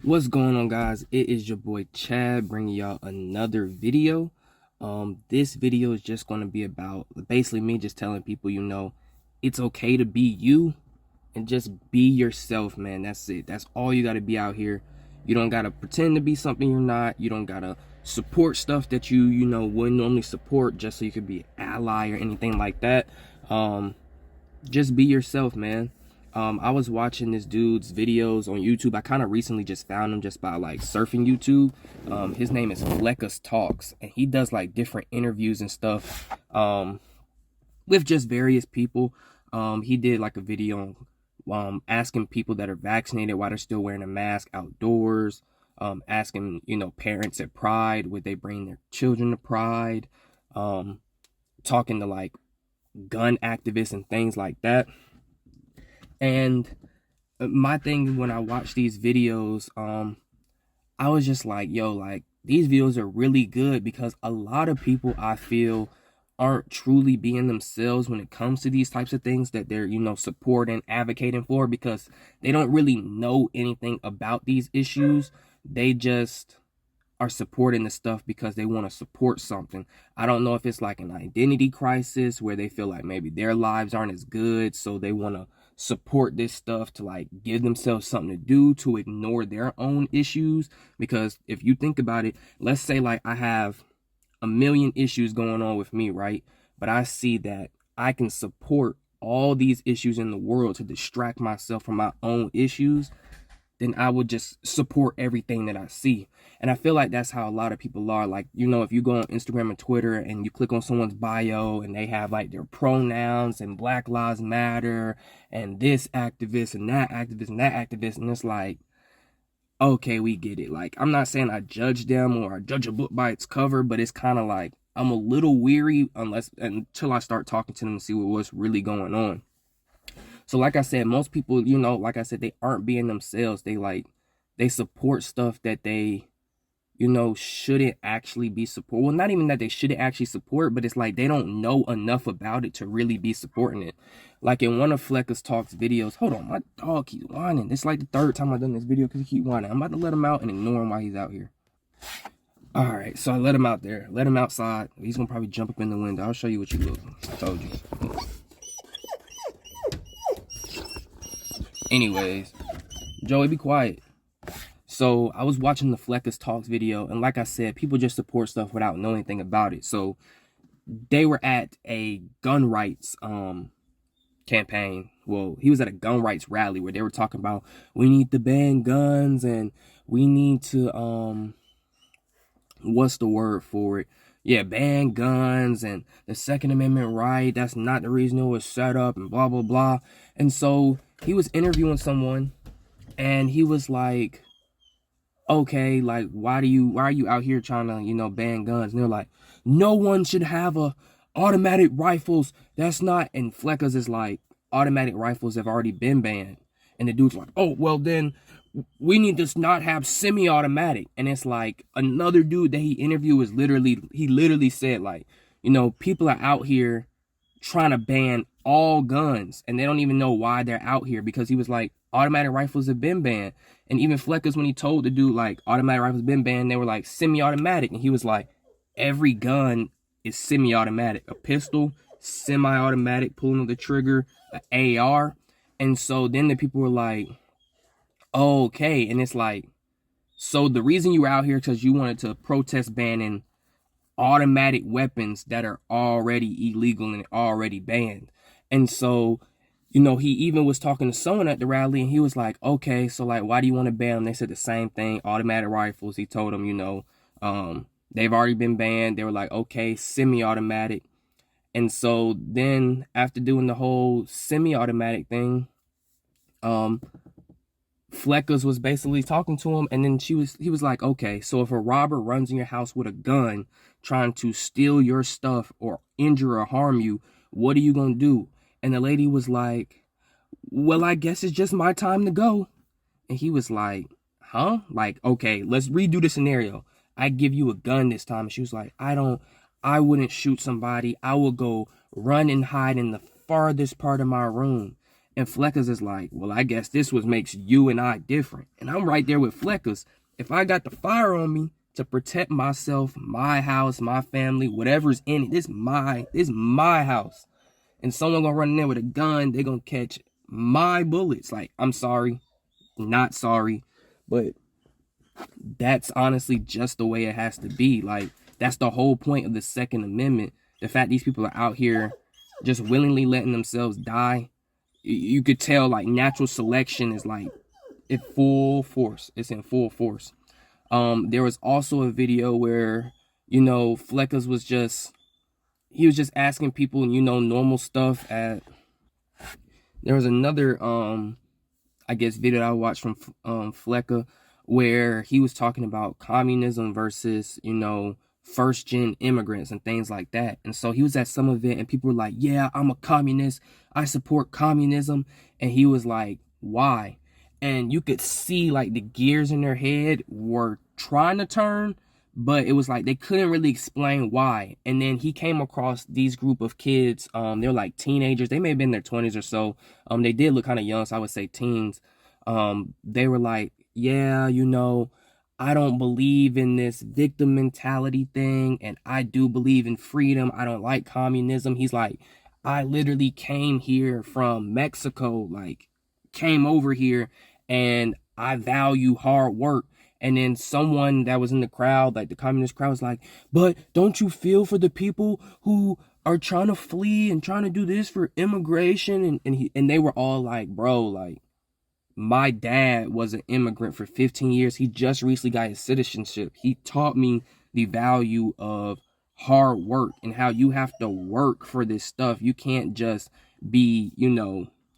What's going on, guys? It is your boy Chad bringing y'all another video. This video is just going to be about basically me just telling people, it's okay to be you and just be yourself, man. That's it. That's all you got to be out here. You don't got to pretend to be something you're not. You don't got to support stuff that you wouldn't normally support just so you could be an ally or anything like that. Just be yourself, man. I was watching this dude's videos on YouTube. I kind of recently just found him just by like surfing YouTube. His name is Fleckus Talks, and he does like different interviews and stuff with just various people. He did like a video on asking people that are vaccinated why they're still wearing a mask outdoors. Asking parents at Pride, would they bring their children to Pride? Talking to like gun activists and things like that. And my thing when I watch these videos, I was just like, yo, like these videos are really good because a lot of people I feel aren't truly being themselves when it comes to these types of things that they're, supporting, advocating for, because they don't really know anything about these issues. They just are supporting the stuff because they want to support something. I don't know if it's like an identity crisis where they feel like maybe their lives aren't as good, so they want to support this stuff to like give themselves something to do to ignore their own issues. Because if you think about it, let's say like I have a million issues going on with me, right? But I see that I can support all these issues in the world to distract myself from my own issues, then I would just support everything that I see. And I feel like that's how a lot of people are. Like, if you go on Instagram and Twitter and you click on someone's bio and they have like their pronouns and Black Lives Matter and this activist and that activist and that activist, and it's like, okay, we get it. Like, I'm not saying I judge them or I judge a book by its cover, but it's kind of like I'm a little weary until I start talking to them and see what's really going on. So like I said, most people, like I said, they aren't being themselves. They support stuff that they, shouldn't actually be support. Well, not even that they shouldn't actually support, but it's like they don't know enough about it to really be supporting it. Like in one of Fleckus Talks videos, hold on, my dog keeps whining. It's like the third time I've done this video because he keeps whining. I'm about to let him out and ignore him while he's out here. All right, so I let him out there. Let him outside. He's going to probably jump up in the window. I'll show you what you look. I told you. Anyways, Joey, be quiet. So I was watching the Fleckus Talks video, and like I said, people just support stuff without knowing anything about it. So they were at a gun rights campaign. Well, he was at a gun rights rally where they were talking about we need to ban guns and we need to what's the word for it? Yeah, ban guns and the Second Amendment right. That's not the reason it was set up and blah, blah, blah. And so he was interviewing someone and he was like, okay, like, why are you out here trying to, ban guns? And they're like, no one should have automatic rifles. That's not, and Fleckus is like, automatic rifles have already been banned. And the dude's like, oh, well then we need to not have semi-automatic. And it's like another dude that he interviewed was literally said like, people are out here trying to ban all guns and they don't even know why they're out here, because he was like, automatic rifles have been banned. And even Fleckus, when he told the dude like automatic rifles have been banned, they were like semi-automatic, and he was like, every gun is semi-automatic. A pistol, semi-automatic, pulling of the trigger, an AR. And so then the people were like, okay. And it's like, so the reason you were out here because you wanted to protest banning automatic weapons that are already illegal and already banned. And so, he even was talking to someone at the rally and he was like, okay, so like, why do you want to ban them? They said the same thing, automatic rifles. He told them, they've already been banned. They were like, okay, semi-automatic. And so then after doing the whole semi-automatic thing, Fleckus was basically talking to him, and then he was like, okay, so if a robber runs in your house with a gun trying to steal your stuff or injure or harm you, what are you gonna do? And the lady was like, well, I guess it's just my time to go. And he was like, huh? Like, okay, let's redo the scenario. I give you a gun this time. And she was like, I wouldn't shoot somebody. I will go run and hide in the farthest part of my room. And Fleckers is like, well, I guess this was makes you and I different. And I'm right there with Fleckers. If I got the fire on me to protect myself, my house, my family, whatever's in it, this is my house. And someone gonna run in there with a gun, they gonna catch my bullets. Like, I'm sorry, not sorry, but that's honestly just the way it has to be. Like, that's the whole point of the Second Amendment. The fact these people are out here just willingly letting themselves die. You could tell, like, natural selection is like in full force. It's in full force. There was also a video where, Fleckers was just asking people, normal stuff at. There was another I guess video I watched from Flecker where he was talking about communism versus, first gen immigrants and things like that. And so he was at some event and people were like, yeah, I'm a communist. I support communism. And he was like, why? And you could see like the gears in their head were trying to turn, but it was like they couldn't really explain why. And then he came across these group of kids. They're like teenagers. They may have been in their 20s or so. They did look kind of young, so I would say teens. They were like, yeah, I don't believe in this victim mentality thing, and I do believe in freedom. I don't like communism. He's like, I literally came here from Mexico, like came over here, and I value hard work. And then someone that was in the crowd, like the communist crowd, was like, but don't you feel for the people who are trying to flee and trying to do this for immigration? And they were all like, bro, like, my dad was an immigrant for 15 years. He just recently got his citizenship. He taught me the value of hard work and how you have to work for this stuff. You can't just be,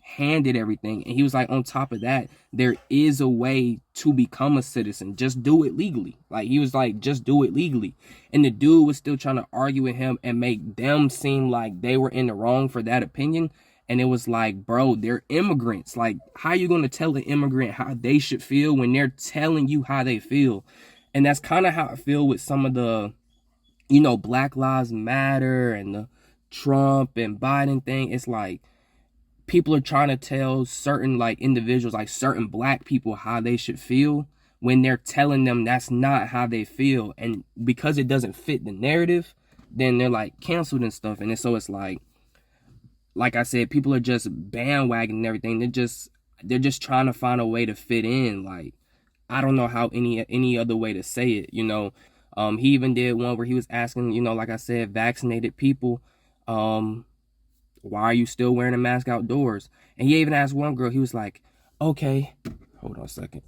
handed everything. And he was like, on top of that, there is a way to become a citizen. Just do it legally. Like, he was like, just do it legally. And the dude was still trying to argue with him and make them seem like they were in the wrong for that opinion. And it was like, bro, they're immigrants. Like, how are you going to tell an immigrant how they should feel when they're telling you how they feel? And that's kind of how I feel with some of the, Black Lives Matter and the Trump and Biden thing. It's like, people are trying to tell certain like individuals, like certain black people, how they should feel when they're telling them that's not how they feel. And because it doesn't fit the narrative, then they're like canceled and stuff. And so it's like I said, people are just bandwagoning everything. They're just trying to find a way to fit in. Like, I don't know how any other way to say it, He even did one where he was asking, like I said, vaccinated people, why are you still wearing a mask outdoors? And he even asked one girl, he was like, okay, hold on a second.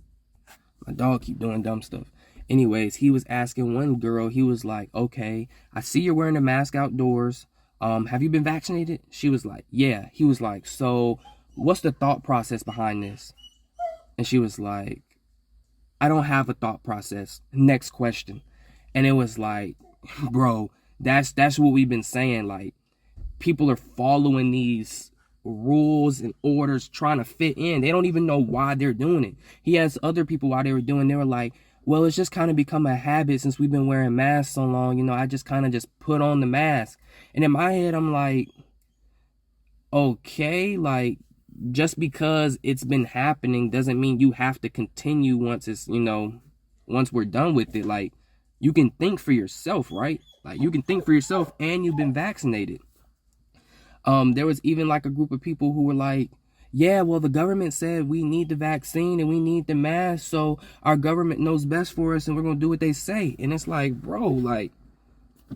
My dog keep doing dumb stuff. Anyways, he was asking one girl, he was like, okay, I see you're wearing a mask outdoors. Have you been vaccinated? She was like, yeah. He was like, so what's the thought process behind this? And she was like, I don't have a thought process. Next question. And it was like, bro, that's what we've been saying. Like, people are following these rules and orders, trying to fit in. They don't even know why they're doing it. He has other people while they were like, well, it's just kind of become a habit since we've been wearing masks so long. I just kind of just put on the mask. And in my head, I'm like, okay, like, just because it's been happening doesn't mean you have to continue once it's, once we're done with it. Like, you can think for yourself, right? Like, you can think for yourself and you've been vaccinated. There was even like a group of people who were like, yeah, well, the government said we need the vaccine and we need the mask, so our government knows best for us and we're going to do what they say. And it's like, bro, like,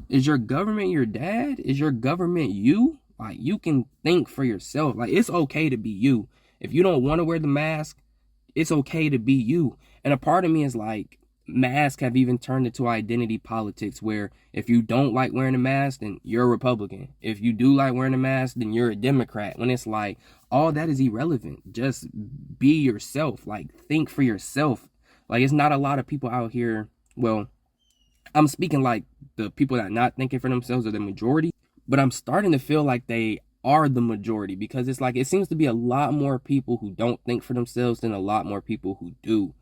is your government your dad? Is your government you? Like, you can think for yourself. Like, it's okay to be you. If you don't want to wear the mask, it's okay to be you. And a part of me is like, masks have even turned into identity politics where if you don't like wearing a mask, then you're a Republican. If you do like wearing a mask, then you're a Democrat. When it's like, all that is irrelevant. Just be yourself. Like, think for yourself. Like, it's not a lot of people out here. Well, I'm speaking like the people that are not thinking for themselves are the majority, but I'm starting to feel like they are the majority because it's like, it seems to be a lot more people who don't think for themselves than a lot more people who do.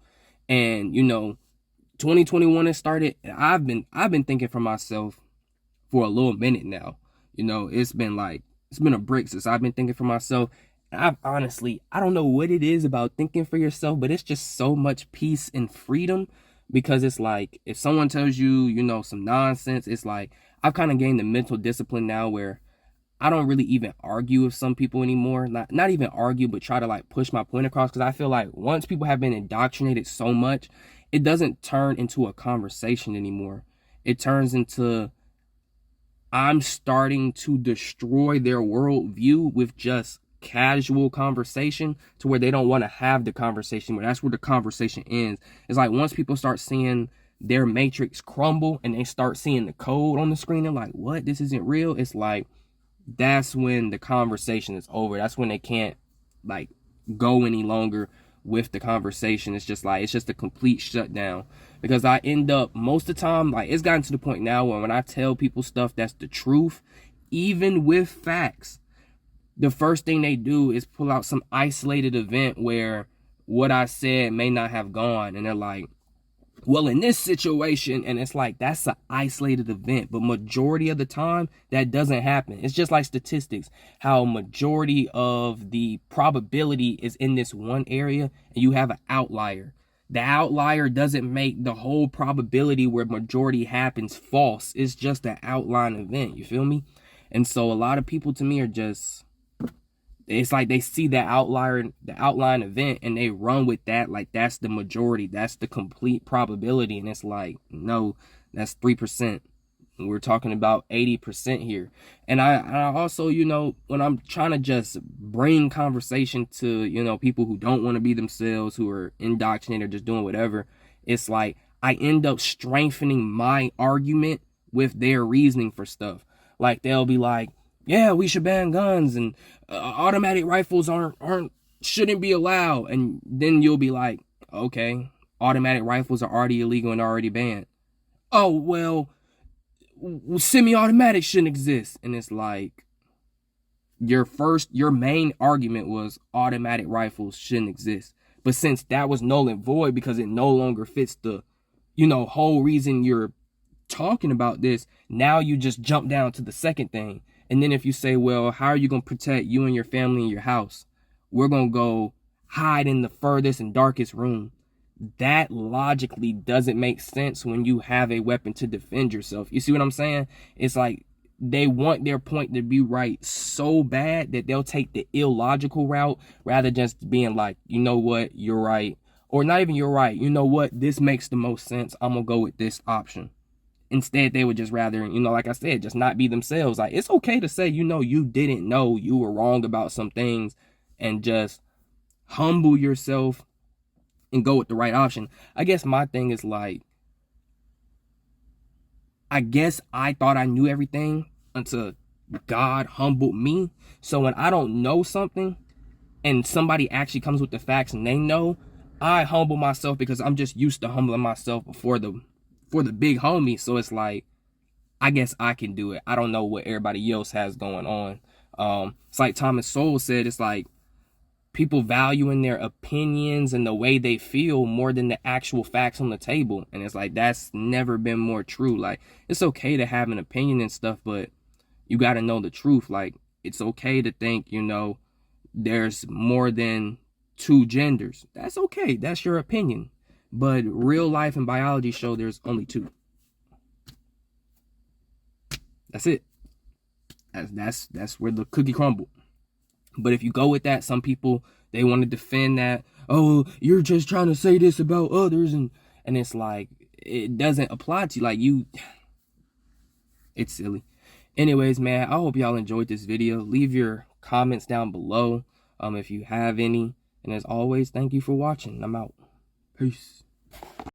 And, 2021 has started, and I've been thinking for myself for a little minute now. It's been a break since I've been thinking for myself, I don't know what it is about thinking for yourself, but it's just so much peace and freedom. Because it's like, if someone tells you, you know, some nonsense, it's like, I've kind of gained the mental discipline now where I don't really even argue with some people anymore. Not even argue, but try to like push my point across. Because I feel like once people have been indoctrinated so much, it doesn't turn into a conversation anymore. It turns into, I'm starting to destroy their worldview with just casual conversation, to where they don't want to have the conversation, but that's where the conversation ends. It's like, once people start seeing their matrix crumble and they start seeing the code on the screen, they're like, what? This isn't real. It's like, that's when the conversation is over. That's when they can't like go any longer with the conversation. It's just like, it's just a complete shutdown. Because I end up, most of the time, like, it's gotten to the point now where when I tell people stuff that's the truth, even with facts, the first thing they do is pull out some isolated event where what I said may not have gone, and they're like, well, in this situation, and it's like, that's an isolated event, but majority of the time that doesn't happen. It's just like statistics, how majority of the probability is in this one area, and you have an outlier. The outlier doesn't make the whole probability where majority happens false. It's just an outline event, you feel me? And so a lot of people, to me, are just, it's like they see that outline event, and they run with that like that's the majority, that's the complete probability. And it's like, no, that's 3%. We're talking about 80% here. And I also, you know, when I'm trying to just bring conversation to, you know, people who don't want to be themselves, who are indoctrinated or just doing whatever, it's like I end up strengthening my argument with their reasoning for stuff. Like, they'll be like, yeah, we should ban guns, and automatic rifles shouldn't be allowed. And then you'll be like, okay, automatic rifles are already illegal and already banned. Oh, well, semi-automatic shouldn't exist. And it's like, your main argument was automatic rifles shouldn't exist. But since that was null and void because it no longer fits the, you know, whole reason you're talking about this, now you just jump down to the second thing. And then if you say, well, how are you going to protect you and your family and your house? We're going to go hide in the furthest and darkest room. That logically doesn't make sense when you have a weapon to defend yourself. You see what I'm saying? It's like they want their point to be right so bad that they'll take the illogical route rather than just being like, you know what, you're right. Or not even you're right. You know what, this makes the most sense. I'm going to go with this option. Instead, they would just rather, you know, like I said, just not be themselves. Like, it's okay to say, you know, you didn't know, you were wrong about some things, and just humble yourself and go with the right option. I guess my thing is like, I guess I thought I knew everything until God humbled me. So when I don't know something and somebody actually comes with the facts and they know, I humble myself because I'm just used to humbling myself before the big homie. So it's like, I guess I can do it. I don't know what everybody else has going on. It's like Thomas Sowell said, it's like people valuing their opinions and the way they feel more than the actual facts on the table. And it's like, that's never been more true. Like, it's okay to have an opinion and stuff, but you got to know the truth. Like, it's okay to think, you know, there's more than two genders. That's okay. That's your opinion. But real life and biology show there's only two. That's it. That's where the cookie crumbled. But if you go with that, some people, they want to defend that. Oh, you're just trying to say this about others, and it's like, it doesn't apply to you. Like, it's silly. Anyways, man, I hope y'all enjoyed this video. Leave your comments down below, if you have any. And as always, thank you for watching. I'm out. Peace.